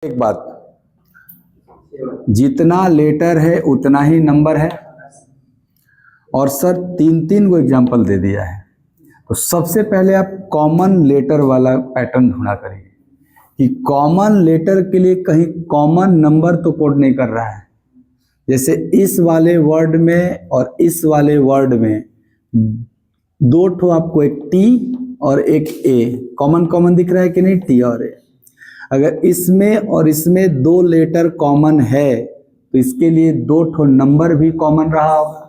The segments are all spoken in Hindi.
एक बात, जितना लेटर है उतना ही नंबर है। और सर तीन तीन को एग्जाम्पल दे दिया है। तो सबसे पहले आप कॉमन लेटर वाला पैटर्न ढूंढा करिए कि कॉमन लेटर के लिए कहीं कॉमन नंबर तो कोड नहीं कर रहा है। जैसे इस वाले वर्ड में और इस वाले वर्ड में दो ठो आपको एक टी और एक ए कॉमन कॉमन दिख रहा है कि नहीं, टी और ए। अगर इसमें और इसमें दो लेटर कॉमन है तो इसके लिए दो ठो नंबर भी कॉमन रहा होगा।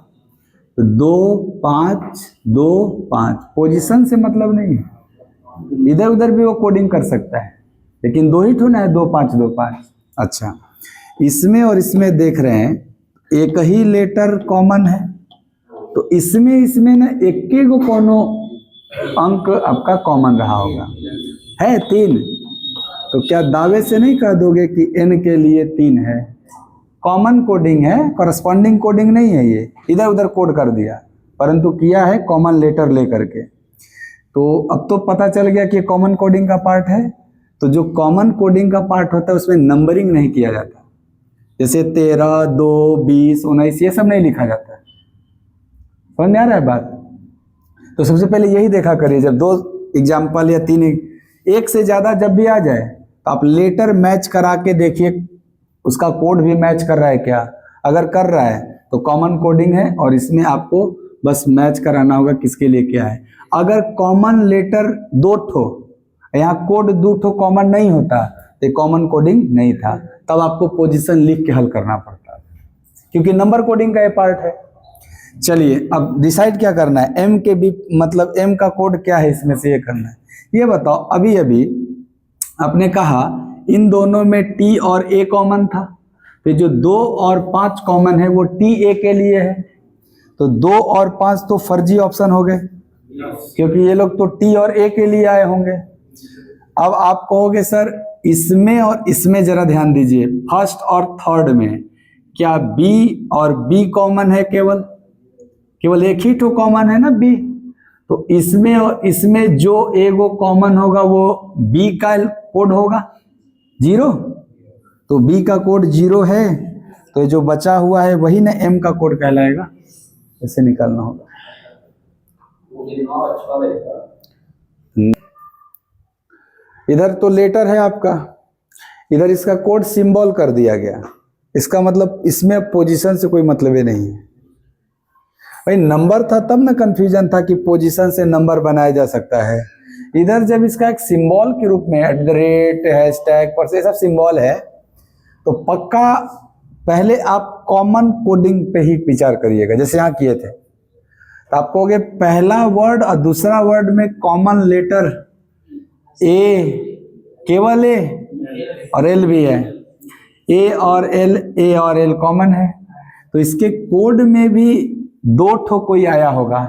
तो 2 5 2 5 पोजीशन से मतलब नहीं है, इधर उधर भी वो कोडिंग कर सकता है, लेकिन दो ही ठो ना है, 2 5 2 5। अच्छा, इसमें और इसमें देख रहे हैं एक ही लेटर कॉमन है, तो इसमें ना एक को कोनो अंक आपका कॉमन रहा होगा, है 3। तो क्या दावे से नहीं कह दोगे कि n के लिए 3 है? कॉमन कोडिंग है, कॉरस्पॉन्डिंग कोडिंग नहीं है। ये इधर उधर कोड कर दिया, परंतु किया है कॉमन लेटर लेकर के। तो अब तो पता चल गया कि कॉमन कोडिंग का पार्ट है। तो जो कॉमन कोडिंग का पार्ट होता है उसमें नंबरिंग नहीं किया जाता, जैसे 13 2 20 19 ये सब नहीं लिखा जाता है। समझ में आ रहा है बात? तो सबसे पहले यही देखा करिए, जब 2 एग्जाम्पल या 3 एक से ज्यादा जब भी आ जाए तो आप लेटर मैच करा के देखिए उसका कोड भी मैच कर रहा है क्या। अगर कर रहा है तो कॉमन कोडिंग है, और इसमें आपको बस मैच कराना होगा किसके लिए क्या है। अगर कॉमन लेटर 2 ठो, यहाँ कोड 2 ठो कॉमन नहीं होता तो कॉमन कोडिंग नहीं था, तब आपको पोजीशन लिख के हल करना पड़ता है, क्योंकि नंबर कोडिंग का ये पार्ट है। चलिए अब डिसाइड क्या करना है, एम के भी मतलब एम का कोड क्या है, इसमें से ये करना है। ये बताओ, अभी अभी आपने कहा इन दोनों में टी और ए कॉमन था, फिर जो 2 और 5 कॉमन है वो टी ए के लिए है। तो 2 और 5 तो फर्जी ऑप्शन हो गए, क्योंकि ये लोग तो टी और ए के लिए आए होंगे। अब आप कहोगे सर इसमें और इसमें जरा ध्यान दीजिए, फर्स्ट और थर्ड में क्या बी और बी कॉमन है? केवल एक ही तो कॉमन है ना, बी। तो इसमें और इसमें जो एगो कॉमन होगा वो बी का कोड होगा 0। तो बी का कोड 0 है, तो जो बचा हुआ है वही ना एम का कोड कहलाएगा। ऐसे निकालना होगा। इधर तो लेटर है आपका, इधर इसका कोड सिंबल कर दिया गया। इसका मतलब इसमें पोजीशन से कोई मतलब ही नहीं है। भाई नंबर था तब ना कंफ्यूजन था कि पोजीशन से नंबर बनाया जा सकता है। इधर जब इसका एक सिंबल के रूप में @ हैशटैग पर ये सब सिंबल है, तो पक्का पहले आप कॉमन कोडिंग पे ही विचार करिएगा, जैसे यहाँ किए थे। तो आप कहोगे पहला वर्ड और दूसरा वर्ड में कॉमन लेटर ए, केवल ए और एल भी है, ए और एल कॉमन है। तो इसके कोड में भी 2 ठो कोई आया होगा,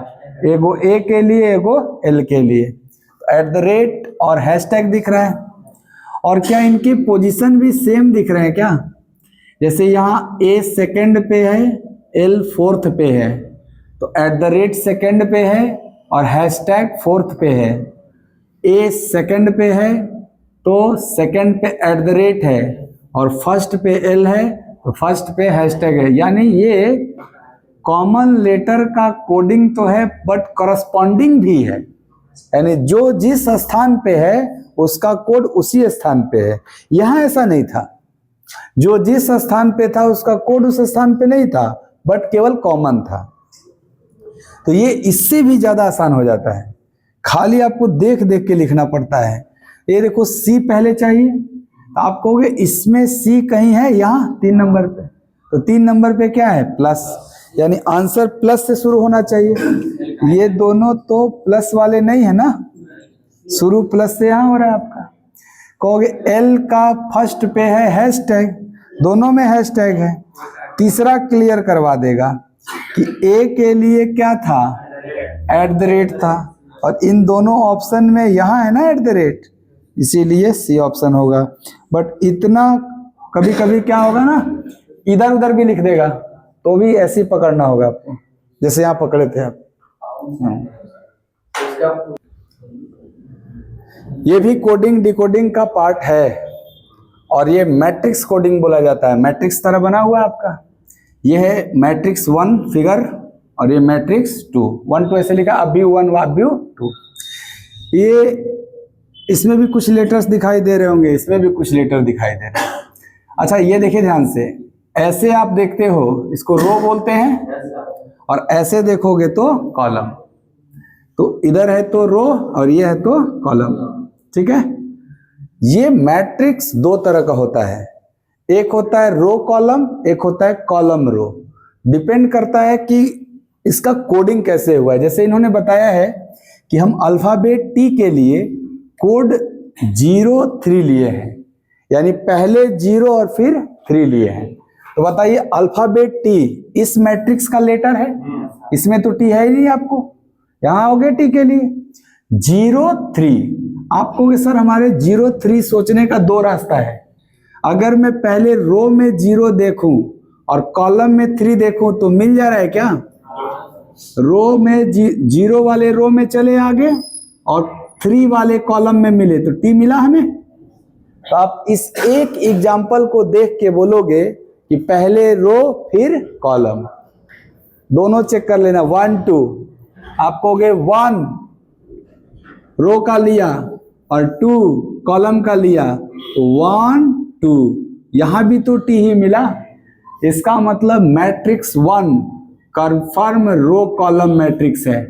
एगो ए के लिए एगो एल के लिए। @ और हैशटैग दिख रहा है। और क्या इनकी पोजीशन भी सेम दिख रहे हैं क्या? जैसे यहाँ ए सेकंड पे है, एल फोर्थ पे है, तो @ सेकंड पे है और हैशटैग फोर्थ पे है। ए सेकंड पे है तो सेकंड पे @ है, और फर्स्ट पे एल है तो फर्स्ट पे हैशटैग है। यानी ये कॉमन लेटर का कोडिंग तो है, बट करस्पॉन्डिंग भी है, यानी जो जिस स्थान पे है उसका कोड उसी स्थान पे है। यहां ऐसा नहीं था, जो जिस स्थान पे था उसका कोड उस स्थान पे नहीं था, बट केवल कॉमन था। तो ये इससे भी ज्यादा आसान हो जाता है, खाली आपको देख देख के लिखना पड़ता है। ये देखो सी पहले चाहिए, तो आप कहोगे इसमें सी कहीं है, यहाँ 3 नंबर पे। तो 3 नंबर पे क्या है? प्लस, यानी आंसर प्लस से शुरू होना चाहिए। ये दोनों तो प्लस वाले नहीं है ना, शुरू प्लस से यहाँ हो रहा है आपका। कहोगे एल का फर्स्ट पे है हैशटैग, दोनों में हैशटैग है। तीसरा क्लियर करवा देगा कि ए के लिए क्या था? @ था, और इन दोनों ऑप्शन में यहाँ है ना @, इसीलिए सी ऑप्शन होगा। बट इतना कभी कभी क्या होगा ना, इधर उधर भी लिख देगा, तो भी ऐसे ही पकड़ना होगा आपको, जैसे यहाँ पकड़े थे आप। ये भी कोडिंग डिकोडिंग का पार्ट है, और ये मैट्रिक्स कोडिंग बोला जाता है। मैट्रिक्स तरह बना हुआ है आपका, ये है मैट्रिक्स 1 फिगर और ये मैट्रिक्स 2। 1 2 ऐसे लिखा, अब भी 1 अब भी 2। ये इसमें भी कुछ लेटर्स दिखाई दे रहे होंगे, इसमें भी कुछ लेटर दिखाई दे रहे हैं। अच्छा ये देखिए ध्यान से, ऐसे आप देखते हो इसको रो बोलते हैं, और ऐसे देखोगे तो कॉलम। तो इधर है तो रो और ये है तो कॉलम, ठीक है। ये मैट्रिक्स दो तरह का होता है, एक होता है रो कॉलम, एक होता है कॉलम रो। डिपेंड करता है कि इसका कोडिंग कैसे हुआ है। जैसे इन्होंने बताया है कि हम अल्फाबेट टी के लिए कोड 0 3 लिए हैं, यानी पहले 0 और फिर 3 लिए हैं। तो बताइए अल्फाबेट टी इस मैट्रिक्स का लेटर है, इसमें तो टी है ही नहीं, आपको यहां हो गए टी के लिए 0 3। आप कहोगे सर हमारे 0 3 सोचने का दो रास्ता है। अगर मैं पहले रो में 0 देखूं और कॉलम में 3 देखूं तो मिल जा रहा है क्या? रो में 0 वाले रो में चले आगे और 3 वाले कॉलम में मिले तो टी मिला हमें। तो आप इस एक एग्जाम्पल को देख के बोलोगे कि पहले रो फिर कॉलम, दोनों चेक कर लेना। 1 2 आप कहोगे 1 रो का लिया और 2 कॉलम का लिया, तो 1 2 यहां भी तो टी ही मिला। इसका मतलब matrix 1 confirm row column matrix है।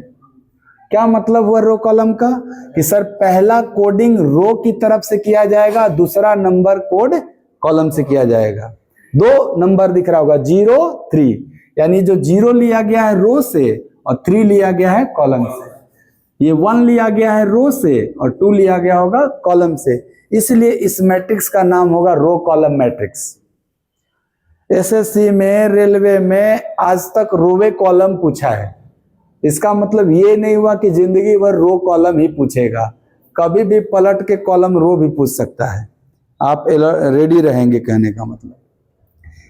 क्या मतलब हुआ रो कॉलम का? कि सर पहला कोडिंग रो की तरफ से किया जाएगा, दूसरा नंबर कोड कॉलम से किया जाएगा। 2 नंबर दिख रहा होगा 0 3, यानी जो 0 लिया गया है रो से और 3 लिया गया है कॉलम से। ये 1 लिया गया है रो से और 2 लिया गया होगा कॉलम से, इसलिए इस मैट्रिक्स का नाम होगा रो कॉलम मैट्रिक्स। एसएससी में, रेलवे में आज तक रोवे कॉलम पूछा है। इसका मतलब ये नहीं हुआ कि जिंदगी भर रो कॉलम ही पूछेगा, कभी भी पलट के कॉलम रो भी पूछ सकता है। आप रेडी रहेंगे, कहने का मतलब।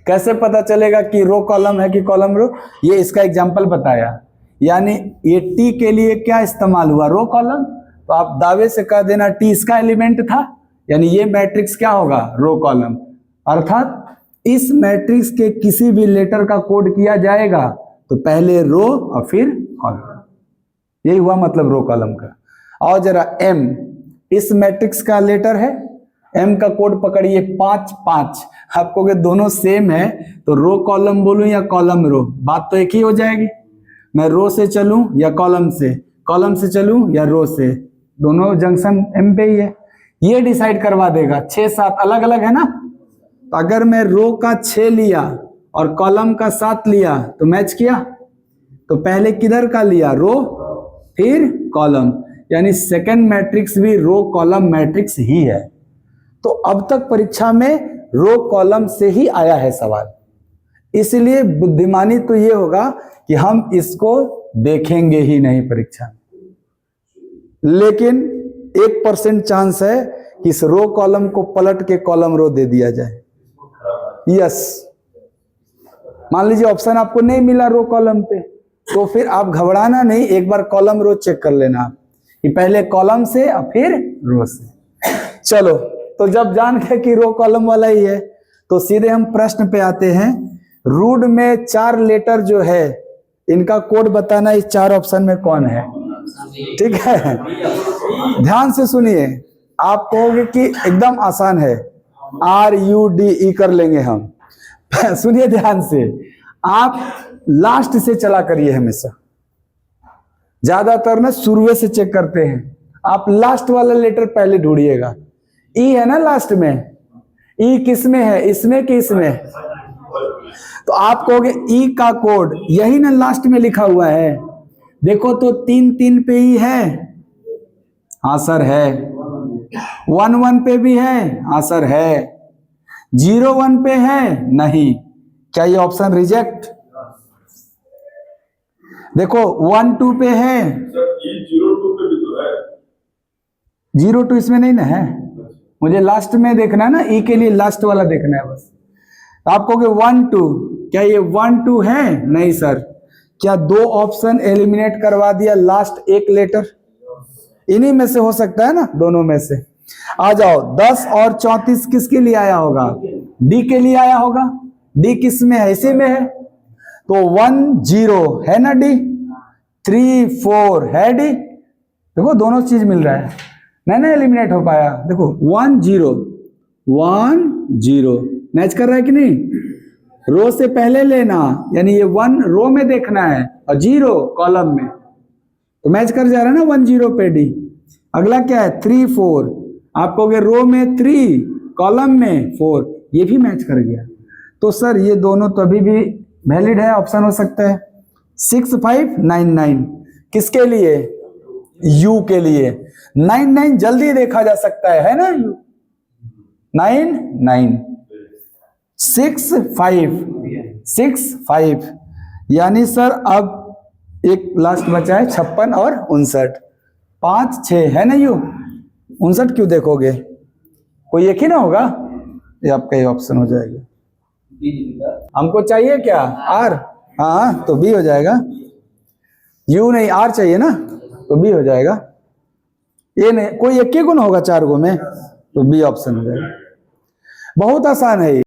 कैसे पता चलेगा कि रो कॉलम है कि कॉलम रो? ये इसका एग्जांपल बताया, यानी ये टी के लिए क्या इस्तेमाल हुआ? Row column. तो आप दावे से कह देना टी इसका एलिमेंट था, यानी ये मैट्रिक्स क्या होगा? Row column. अर्थात इस मैट्रिक्स के किसी भी लेटर का कोड किया जाएगा तो पहले रो और फिर कॉलम, यही हुआ मतलब रो कॉलम का। और जरा एम इस मैट्रिक्स का लेटर है, एम का कोड पकड़िए 5 5। आप कहोगे दोनों सेम है तो रो कॉलम बोलूं या कॉलम रो? बात तो एक ही हो जाएगी। मैं रो से चलूं या कॉलम से चलूं या रो से, दोनों जंक्शन एम पे ही है। ये डिसाइड करवा देगा। 6 7 अलग अलग है ना, तो अगर मैं रो का 6 लिया और कॉलम का 7 लिया तो मैच किया। तो पहले किधर का लिया? रो फिर कॉलम, यानी सेकंड मैट्रिक्स भी रो कॉलम मैट्रिक्स ही है। तो अब तक परीक्षा में रो कॉलम से ही आया है सवाल, इसलिए बुद्धिमानी तो ये होगा कि हम इसको देखेंगे ही नहीं परीक्षा में। लेकिन 1% चांस है कि इस रो कॉलम को पलट के कॉलम रो दे दिया जाए। यस, मान लीजिए ऑप्शन आपको नहीं मिला रो कॉलम पे, तो फिर आप घबराना नहीं, एक बार कॉलम रो चेक कर लेना कि पहले कॉलम से और फिर रो से। चलो, तो जब जान गए कि रो कॉलम वाला ही है तो सीधे हम प्रश्न पे आते हैं। रूट में 4 लेटर जो है इनका कोड बताना, इस 4 ऑप्शन में कौन है? ठीक है, ध्यान से सुनिए। आप कहोगे कि एकदम आसान है, RUDE कर लेंगे हम। सुनिए ध्यान से, आप लास्ट से चला करिए हमेशा। ज्यादातर ना शुरू से चेक करते हैं, आप लास्ट वाला लेटर पहले ढूंढिएगा। ई है ना लास्ट में, ई किस में है? इसमें कि इसमें? तो आप कहोगे ई का कोड यही ना लास्ट में लिखा हुआ है, देखो तो 3 3 पे ही है। हाँ सर है। 1 1 पे भी है? हाँ सर है। 0 1 पे है? नहीं। क्या ये ऑप्शन रिजेक्ट? देखो 1 2 पे है, 0 2 पे भी तो है। 0 2 इसमें नहीं ना है, मुझे लास्ट में देखना है ना, ई के लिए लास्ट वाला देखना है बस। आप कहोगे 1 2, क्या ये 1 2 है? नहीं सर। क्या 2 ऑप्शन एलिमिनेट करवा दिया लास्ट एक लेटर? इन्हीं में से हो सकता है ना, दोनों में से। आ जाओ, 10 और 34 किसके लिए आया होगा? डी के लिए आया होगा। डी किस में है? इसी में है। तो 1 0 है ना डी, 3 4 है डी। देखो दोनों चीज मिल रहा है, नहीं ना एलिमिनेट हो पाया। देखो 1 0 1 0 मैच कर रहा है कि नहीं? रो से पहले लेना, यानी ये 1 रो में देखना है और 0 कॉलम में, तो मैच कर जा रहा है ना 1 0 पे डी। अगला क्या है? 3 4, आप कहोगे रो में 3 कॉलम में 4, ये भी मैच कर गया। तो सर ये दोनों तो अभी भी वैलिड है, ऑप्शन हो सकता है 6 5 9 9। किसके लिए? यू के लिए। 9 9 जल्दी देखा जा सकता है ना? यू 9 9 6 5 6 5, यानी सर अब एक लास्ट बचा है 56 और 59, 5 6 है ना यू। 59 क्यों देखोगे? कोई एक ही ना होगा, ये आपका ये ऑप्शन हो जाएगा। हमको चाहिए क्या? आर, हाँ तो बी हो जाएगा। यू नहीं, आर चाहिए ना, तो बी हो जाएगा। ये नहीं, कोई एक ही गुण होगा 4 गो में, तो बी ऑप्शन हो जाएगा। बहुत आसान है ये।